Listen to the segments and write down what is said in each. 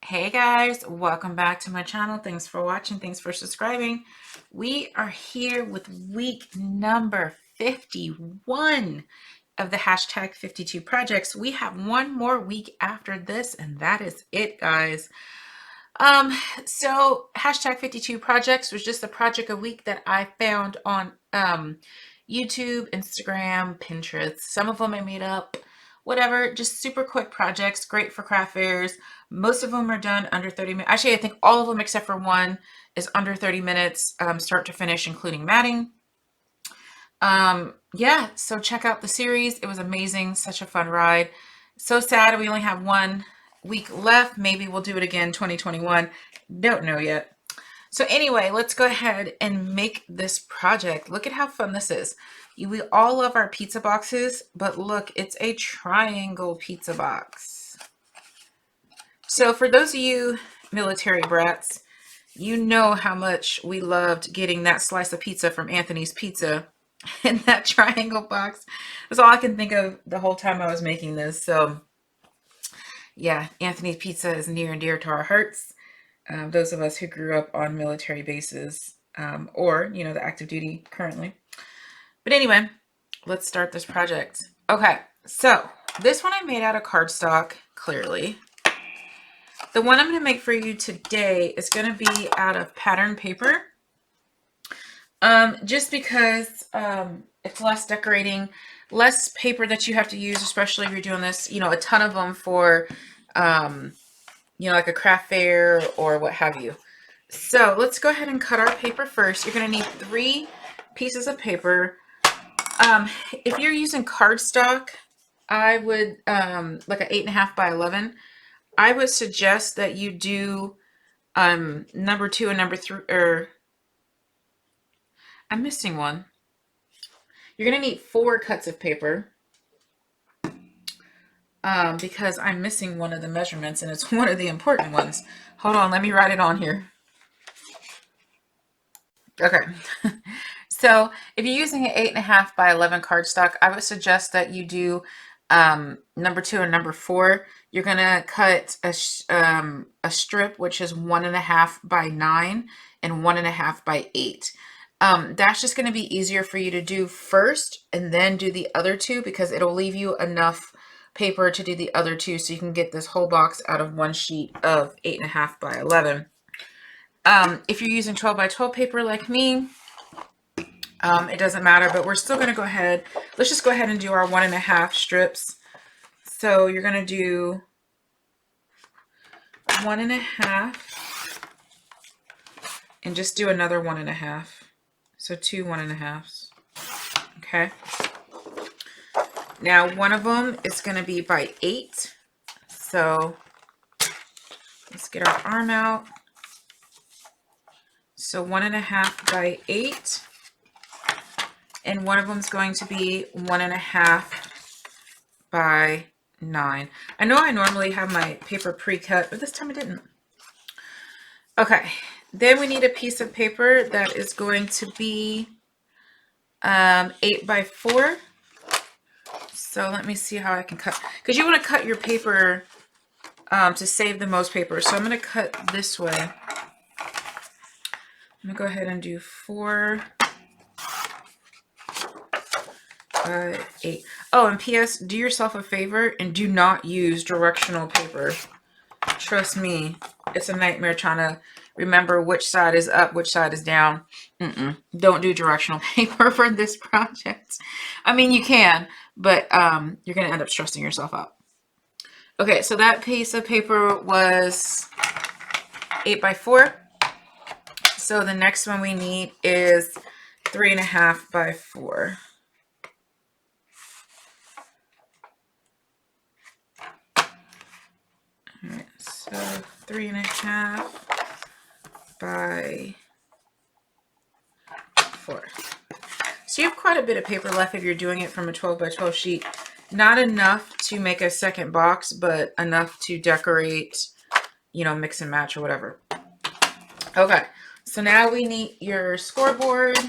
Hey guys, welcome back to my channel. Thanks for watching. Thanks for subscribing. We are here with week number 51 of the hashtag 52 projects. We have one more week after this, and that is it, guys. So hashtag 52 projects was just a project a week that I found on YouTube, Instagram, Pinterest. Some of them I made up, whatever, just super quick projects, great for craft fairs. Most of them are done under 30 minutes. Actually, I think all of them except for one is under 30 minutes, start to finish, including matting. Yeah, so check out the series. It was amazing. Such a fun ride. So sad we only have 1 week left. Maybe we'll do it again 2021. Don't know yet. So anyway, let's go ahead and make this project. Look at how fun this is. We all love our pizza boxes, but look, it's a triangle pizza box. So for those of you military brats, you know how much we loved getting that slice of pizza from Anthony's Pizza in that triangle box. That's all I can think of the whole time I was making this. So yeah, Anthony's Pizza is near and dear to our hearts. Those of us who grew up on military bases, or, you know, the active duty currently. But anyway, let's start this project. Okay, so this one I made out of cardstock, clearly. The one I'm going to make for you today is going to be out of pattern paper. Just because it's less decorating, less paper that you have to use, especially if you're doing this, you know, a ton of them for, you know, like a craft fair or what have you. So let's go ahead and cut our paper first. You're going to need 3 pieces of paper. If you're using cardstock, I would, like an 8.5 by 11, I would suggest that you do number 2 and number 3, or I'm missing one. You're going to need 4 cuts of paper because I'm missing one of the measurements and it's one of the important ones. Hold on, let me write it on here. Okay. So if you're using an 8.5 by 11 cardstock, I would suggest that you do number 2 and number 4. You're going to cut a strip, which is 1.5 by 9 and 1.5 by 8. That's just going to be easier for you to do first and then do the other 2, because it'll leave you enough paper to do the other 2 so you can get this whole box out of one sheet of 8.5 by 11. If you're using 12 by 12 paper like me, it doesn't matter, but we're still going to go ahead. Let's just go ahead and do our 1.5 strips. So you're going to do 1.5 and just do another 1.5. So 2 1.5s. Okay. Now one of them is going to be by 8. So let's get our arm out. So 1.5 by 8. And one of them is going to be 1.5 by 9. I know I normally have my paper pre-cut, but this time I didn't. Okay, then we need a piece of paper that is going to be 8 by 4. So let me see how I can cut, because you want to cut your paper to save the most paper. So I'm going to cut this way. I'm going to go ahead and do 4 by 8. Oh, and P.S., do yourself a favor and do not use directional paper. Trust me, it's a nightmare trying to remember which side is up, which side is down. Don't do directional paper for this project. I mean, you can, but you're going to end up stressing yourself out. Okay, so that piece of paper was 8 by 4. So the next one we need is 3.5 by 4. All right, so 3.5 by 4. So you have quite a bit of paper left if you're doing it from a 12 by 12 sheet. Not enough to make a second box, but enough to decorate, you know, mix and match or whatever. Okay, so now we need your scoreboard,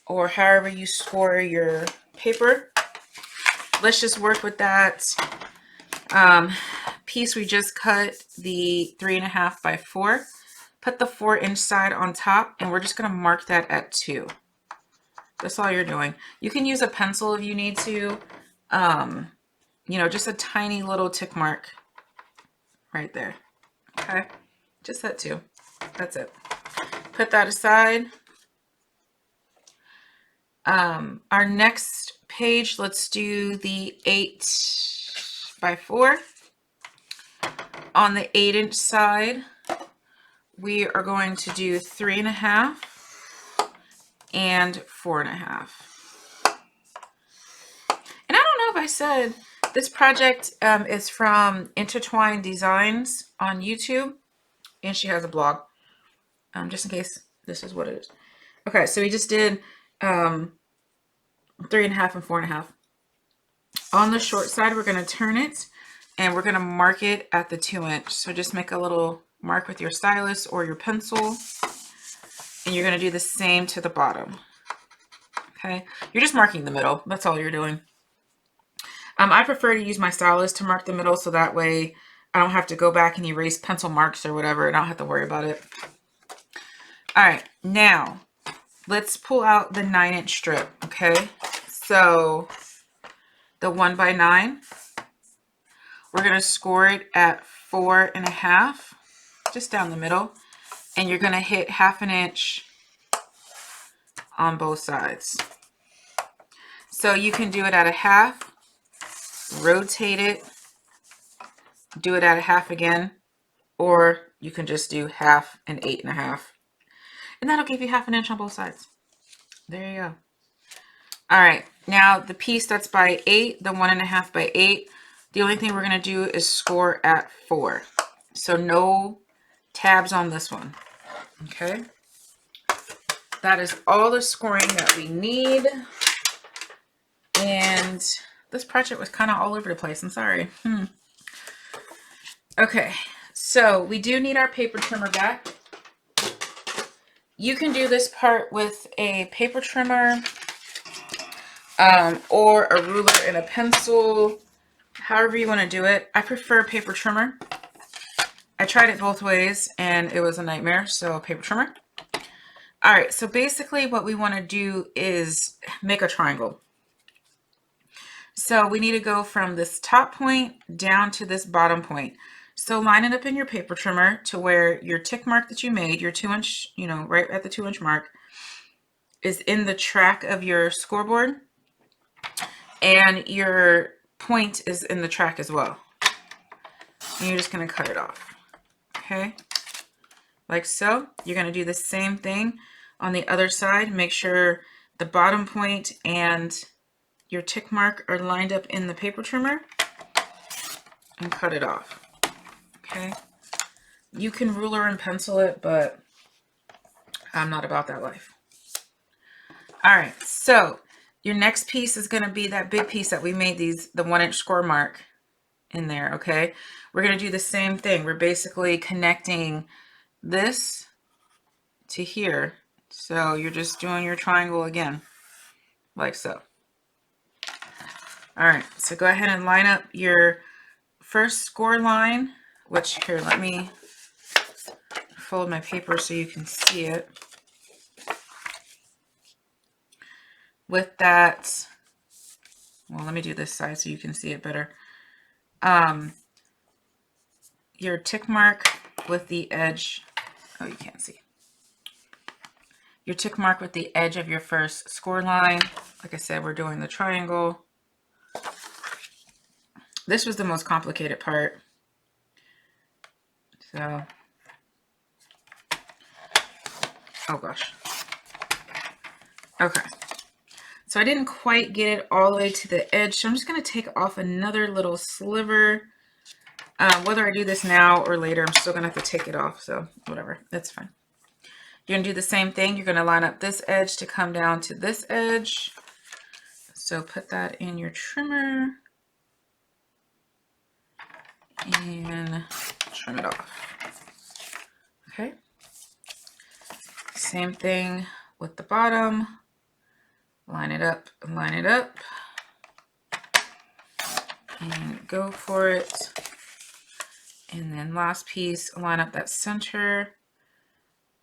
or however you score your paper. Let's just work with that. piece we just cut, the 3.5 by 4, put the 4-inch side on top, and we're just going to mark that at 2. That's all you're doing. You can use a pencil if you need to. You know, just a tiny little tick mark right there. Okay, just that 2. That's it. Put that aside. Our next page, let's do the 8 by 4. On the 8-inch side, we are going to do 3.5 and 4.5. And I don't know if I said, this project is from Intatwyne Designs on YouTube, and she has a blog, just in case this is what it is. Okay, so we just did 3.5 and 4.5. On the short side, we're going to turn it, and we're going to mark it at the 2-inch. So just make a little mark with your stylus or your pencil, and you're going to do the same to the bottom. Okay, you're just marking the middle. That's all you're doing. I prefer to use my stylus to mark the middle, so that way I don't have to go back and erase pencil marks or whatever, and I don't have to worry about it. All right, now let's pull out the 9-inch strip. Okay, so the 1 by 9, we're going to score it at 4.5, just down the middle, and you're going to hit 1/2 inch on both sides. So you can do it at 1/2, rotate it, do it at 1/2 again, or you can just do 1/2 and 8.5, and that'll give you 1/2 inch on both sides. There you go. All right, now the piece that's by 8, the 1.5 by 8, the only thing we're going to do is score at 4. So no tabs on this one. Okay, that is all the scoring that we need. And this project was kind of all over the place. I'm sorry. Okay, so we do need our paper trimmer back. You can do this part with a paper trimmer or a ruler and a pencil, however you want to do it. I prefer paper trimmer. I tried it both ways and it was a nightmare, so paper trimmer. All right, so basically what we want to do is make a triangle. So we need to go from this top point down to this bottom point. So line it up in your paper trimmer to where your tick mark that you made, your 2-inch, you know, right at the 2-inch mark, is in the track of your scoreboard, and your point is in the track as well. And you're just going to cut it off. Okay, like so. You're going to do the same thing on the other side. Make sure the bottom point and your tick mark are lined up in the paper trimmer, and cut it off. Okay, you can ruler and pencil it, but I'm not about that life. All right, so your next piece is going to be that big piece that we made the 1-inch score mark in there. Okay, we're going to do the same thing. We're basically connecting this to here. So you're just doing your triangle again, like so. All right, so go ahead and line up your first score line, which here, let me fold my paper so you can see it. With that, well, let me do this side so you can see it better. Your tick mark with the edge, oh, you can't see. Your tick mark with the edge of your first score line. Like I said, we're doing the triangle. This was the most complicated part. So, oh gosh. Okay. So I didn't quite get it all the way to the edge. So I'm just going to take off another little sliver. Whether I do this now or later, I'm still going to have to take it off. So whatever, that's fine. You're going to do the same thing. You're going to line up this edge to come down to this edge. So put that in your trimmer and trim it off. Okay. Same thing with the bottom. Line it up, and go for it. And then last piece, line up that center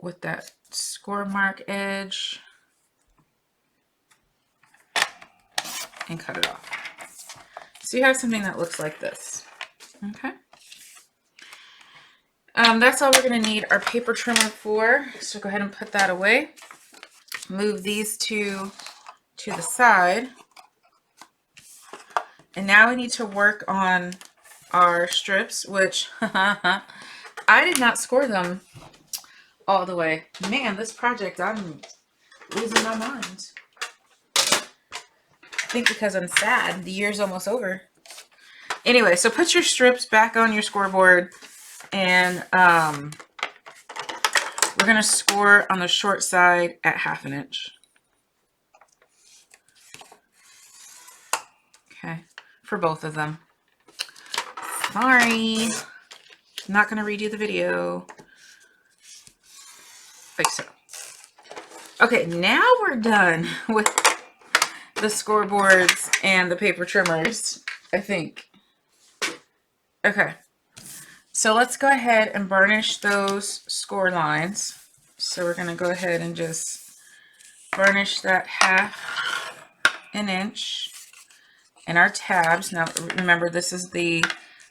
with that score mark edge and cut it off. So you have something that looks like this. Okay. That's all we're going to need our paper trimmer for. So go ahead and put that away. Move these two to the side. And now we need to work on our strips, which I did not score them all the way. Man, this project, I'm losing my mind. I think because I'm sad. The year's almost over. Anyway, so put your strips back on your scoreboard, and we're going to score on the short side at 1/2 inch. Okay, for both of them. Sorry, I'm not going to redo the video. Like so. Okay, now we're done with the scoreboards and the paper trimmers, I think. Okay, so let's go ahead and burnish those score lines. So we're going to go ahead and just burnish that 1/2 inch and our tabs. Now remember, this is the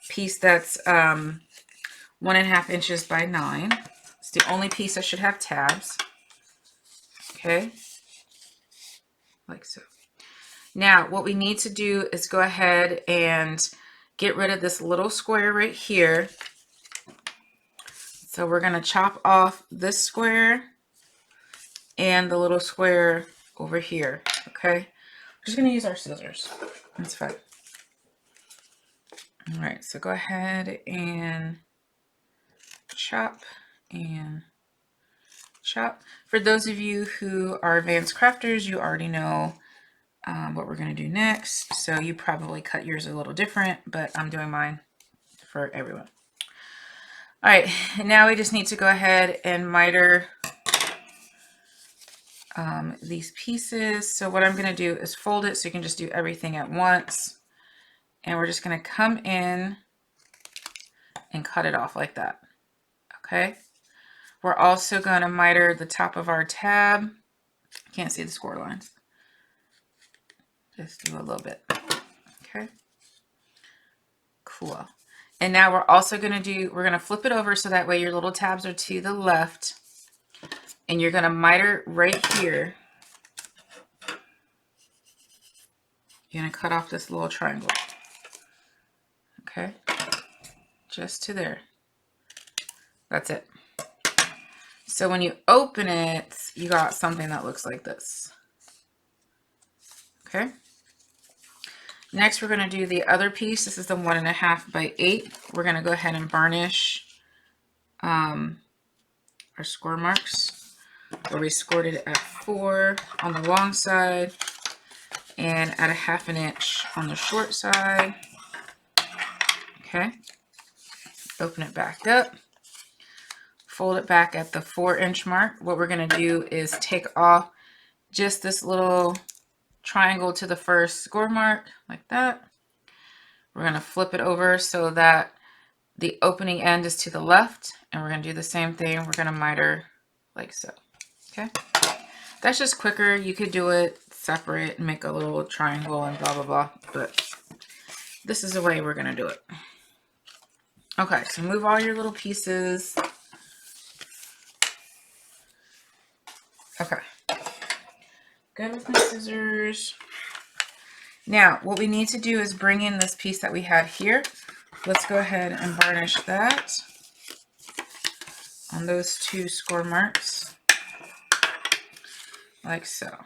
piece that's 1.5 inches by 9. It's the only piece that should have tabs. Okay, like so. Now what we need to do is go ahead and get rid of this little square right here. So we're going to chop off this square and the little square over here. Okay, we're just going to use our scissors. That's fine. All right, so go ahead and chop and chop. For those of you who are advanced crafters, you already know what we're going to do next. So you probably cut yours a little different, but I'm doing mine for everyone. All right, now we just need to go ahead and miter these pieces. So what I'm going to do is fold it so you can just do everything at once. And we're just going to come in and cut it off like that. Okay. We're also going to miter the top of our tab. Can't see the score lines. Just do a little bit. Okay. Cool. And now we're also going to we're going to flip it over so that way your little tabs are to the left. And you're going to miter right here. You're going to cut off this little triangle. Okay. Just to there. That's it. So when you open it, you got something that looks like this. Okay. Next, we're going to do the other piece. This is the 1.5 by 8. We're going to go ahead and burnish our score marks, where we scored it at 4 on the long side and at 1/2 inch on the short side. Okay. Open it back up. Fold it back at the 4-inch mark. What we're going to do is take off just this little triangle to the first score mark, like that. We're going to flip it over so that the opening end is to the left, and we're going to do the same thing. We're going to miter like so. Okay, that's just quicker. You could do it separate and make a little triangle and blah blah blah, but this is the way we're going to do it. Okay, so move all your little pieces. Okay, good with my scissors. Now, what we need to do is bring in this piece that we had here. Let's go ahead and varnish that on those 2 score marks, like so.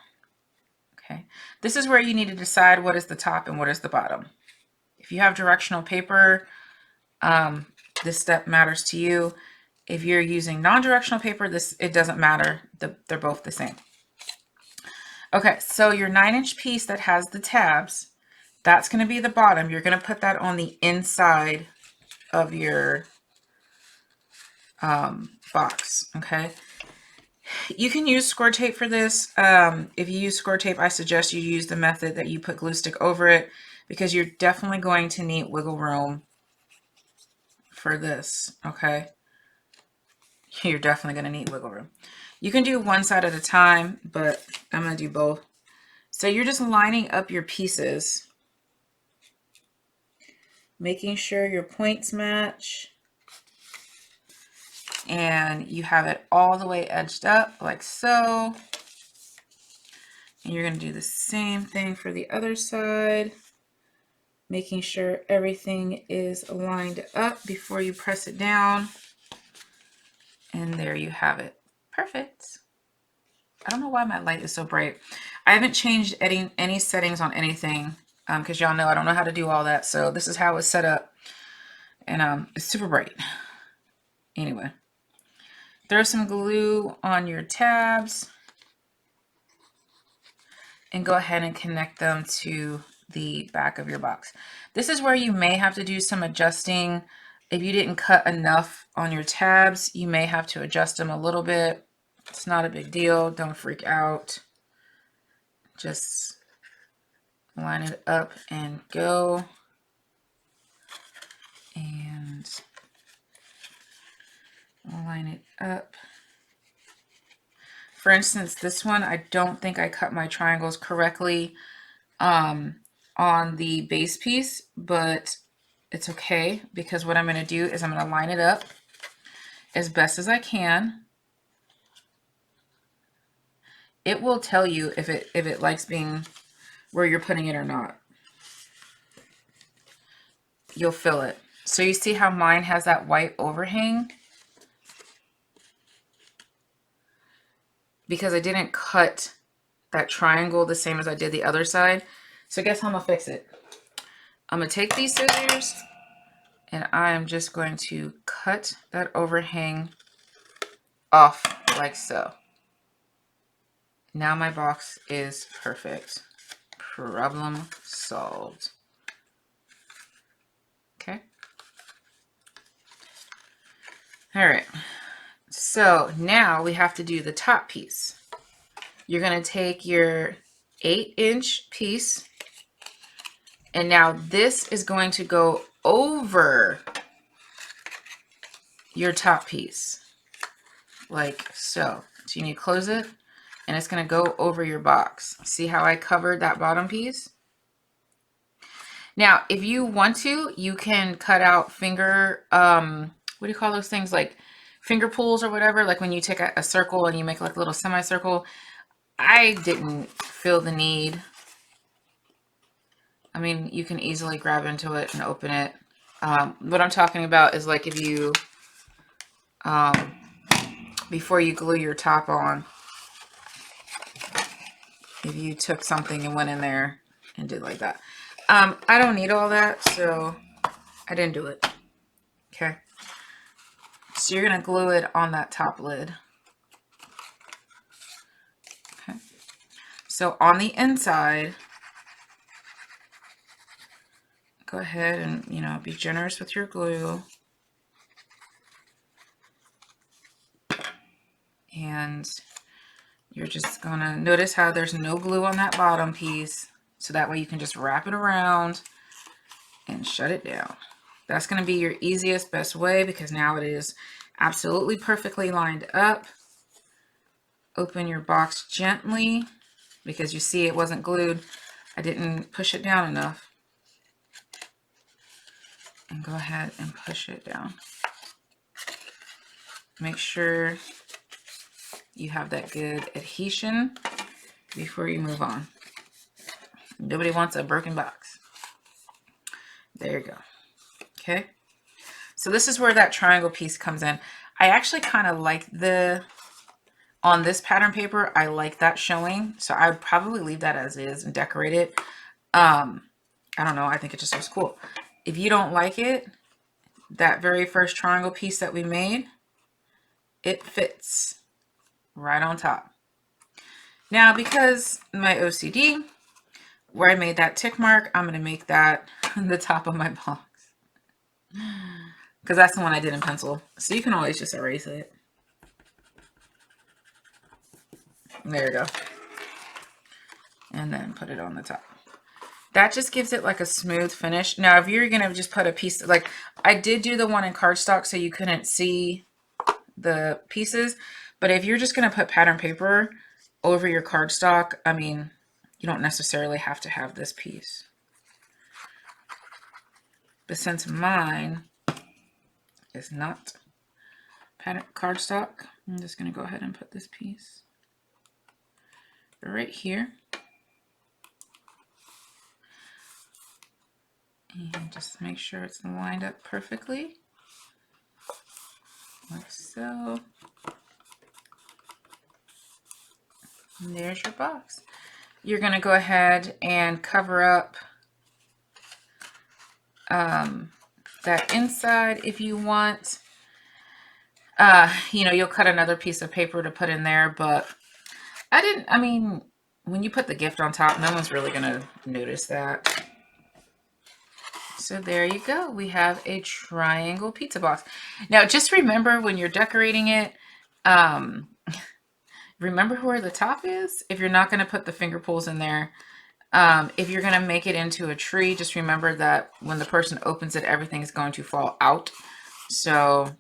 Okay, this is where you need to decide what is the top and what is the bottom. If you have directional paper, this step matters to you. If you're using non-directional paper, it doesn't matter. They're both the same. Okay, so your 9-inch piece that has the tabs, that's going to be the bottom. You're going to put that on the inside of your box. Okay. You can use score tape for this. If you use score tape, I suggest you use the method that you put glue stick over it, because you're definitely going to need wiggle room for this, okay? You're definitely going to need wiggle room. You can do one side at a time, but I'm going to do both. So you're just lining up your pieces, making sure your points match, and you have it all the way edged up like so. And you're going to do the same thing for the other side, making sure everything is lined up before you press it down. And there you have it. Perfect. I don't know why my light is so bright. I haven't changed any settings on anything because y'all know I don't know how to do all that. So this is how it's set up. And it's super bright. Anyway, throw some glue on your tabs and go ahead and connect them to the back of your box. This is where you may have to do some adjusting. If you didn't cut enough on your tabs, you may have to adjust them a little bit. It's not a big deal. Don't freak out. Just line it up and go. And line it up. For instance, this one, I don't think I cut my triangles correctly on the base piece, but it's okay because what I'm going to do is I'm going to line it up as best as I can. It will tell you if it likes being where you're putting it or not. You'll feel it. So you see how mine has that white overhang? Because I didn't cut that triangle the same as I did the other side. So guess how I'm gonna fix it? I'm gonna take these scissors and I am just going to cut that overhang off like so. Now my box is perfect. Problem solved. Okay. All right. So now we have to do the top piece. You're going to take your 8-inch piece, and now this is going to go over your top piece, like so. So you need to close it, and it's going to go over your box. See how I covered that bottom piece? Now, if you want to, you can cut out finger, what do you call those things? Like finger pulls or whatever, like when you take a circle and you make like a little semicircle. I didn't feel the need. I mean, you can easily grab into it and open it. What I'm talking about is like if you, before you glue your top on, if you took something and went in there and did like that. I don't need all that, so I didn't do it. Okay. So you're going to glue it on that top lid. Okay. So on the inside, go ahead and, you know, be generous with your glue. And you're just going to notice how there's no glue on that bottom piece. So that way you can just wrap it around and shut it down. That's going to be your easiest, best way because now it is absolutely perfectly lined up. Open your box gently because you see it wasn't glued. I didn't push it down enough. And go ahead and push it down. Make sure you have that good adhesion before you move on. Nobody wants a broken box. There you go. Okay. So this is where that triangle piece comes in. I actually kind of like on this pattern paper, I like that showing. So I would probably leave that as is and decorate it. I don't know. I think it just looks cool. If you don't like it, that very first triangle piece that we made, it fits right on top. Now, because my OCD, where I made that tick mark, I'm going to make that the top of my box. Because that's the one I did in pencil. So you can always just erase it. There you go. And then put it on the top. That just gives it like a smooth finish. Now, if you're gonna just put a piece, like I did do the one in cardstock so you couldn't see the pieces, but if you're just gonna put pattern paper over your cardstock, I mean, you don't necessarily have to have this piece. But since mine is not pattern cardstock, I'm just gonna go ahead and put this piece right here. And just make sure it's lined up perfectly, like so. And there's your box. You're gonna go ahead and cover up that inside if you want. You know, you'll cut another piece of paper to put in there, but I mean, when you put the gift on top, no one's really gonna notice that. So there you go. We have a triangle pizza box. Now, just remember when you're decorating it, remember where the top is. If you're not going to put the finger pulls in there, if you're going to make it into a tree, just remember that when the person opens it, everything is going to fall out. So,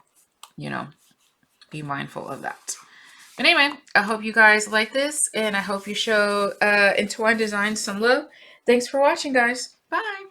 you know, be mindful of that. But anyway, I hope you guys like this, and I hope you show Intatwyne Designs some love. Thanks for watching, guys. Bye.